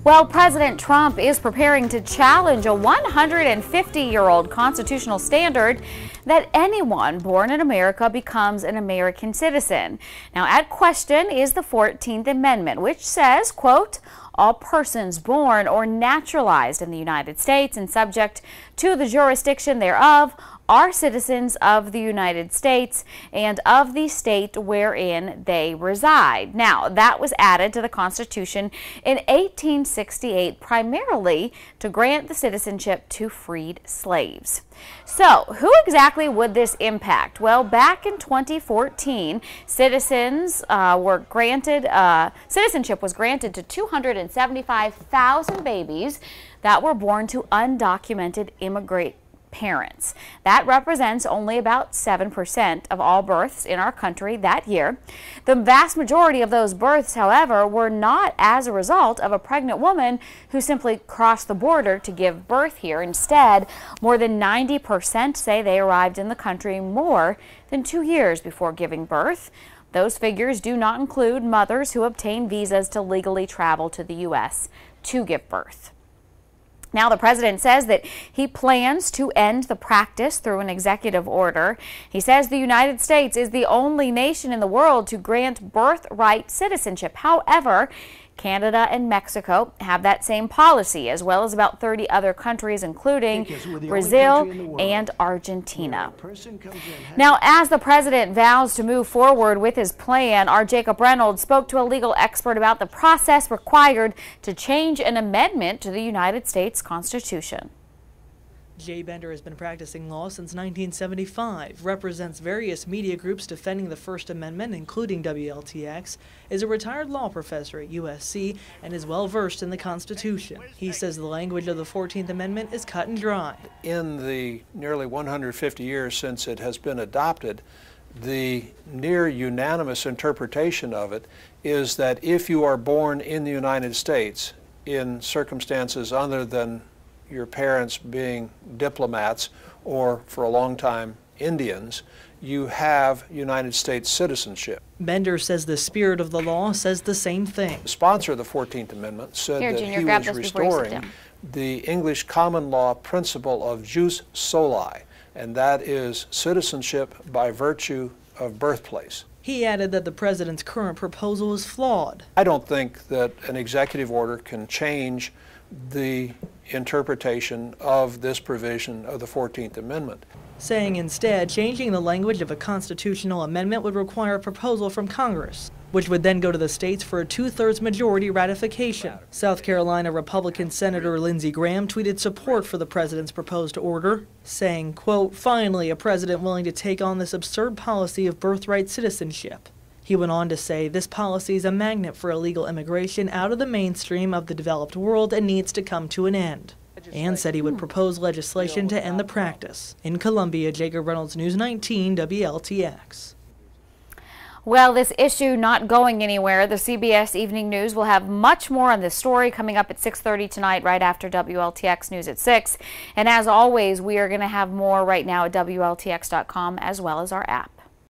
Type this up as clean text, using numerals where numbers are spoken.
Well, President Trump is preparing to challenge a 150-year-old constitutional standard that anyone born in America becomes an American citizen. Now, at question is the 14th Amendment, which says, quote, all persons born or naturalized in the United States and subject to the jurisdiction thereof are citizens of the United States and of the state wherein they reside. Now, that was added to the Constitution in 1868 primarily to grant the citizenship to freed slaves. So, who exactly would this impact? Well, back in 2014, citizenship was granted to 275,000 babies that were born to undocumented immigrant parents. That represents only about 7% of all births in our country that year. The vast majority of those births, however, were not as a result of a pregnant woman who simply crossed the border to give birth here. Instead, more than 90% say they arrived in the country more than 2 years before giving birth. Those figures do not include mothers who obtain visas to legally travel to the U.S. to give birth. Now, the president says that he plans to end the practice through an executive order. He says the United States is the only nation in the world to grant birthright citizenship. However, Canada and Mexico have that same policy, as well as about 30 other countries, including Brazil and Argentina. Now, as the president vows to move forward with his plan, our Jacob Reynolds spoke to a legal expert about the process required to change an amendment to the United States Constitution. Jay Bender has been practicing law since 1975, represents various media groups defending the First Amendment, including WLTX, is a retired law professor at USC, and is well versed in the Constitution. He says the language of the 14th Amendment is cut and dry. In the nearly 150 years since it has been adopted, the near unanimous interpretation of it is that if you are born in the United States in circumstances other than your parents being diplomats or, for a long time, Indians, you have United States citizenship. Bender says the spirit of the law says the same thing. The sponsor of the 14th Amendment said that he was restoring the English common law principle of jus soli, and that is citizenship by virtue of birthplace. He added that the president's current proposal is flawed. I don't think that an executive order can change the interpretation of this provision of the 14th Amendment. Saying instead, changing the language of a constitutional amendment would require a proposal from Congress, which would then go to the states for a 2/3 majority ratification. South Carolina Republican Senator Lindsey Graham tweeted support for the president's proposed order, saying, quote, finally a president willing to take on this absurd policy of birthright citizenship. He went on to say this policy is a magnet for illegal immigration out of the mainstream of the developed world and needs to come to an end, and said he would propose legislation to end the practice. In Columbia, Jacob Reynolds, News 19, WLTX. Well, this issue not going anywhere. The CBS Evening News will have much more on this story coming up at 6:30 tonight, right after WLTX News at 6. And as always, we are going to have more right now at WLTX.com as well as our app.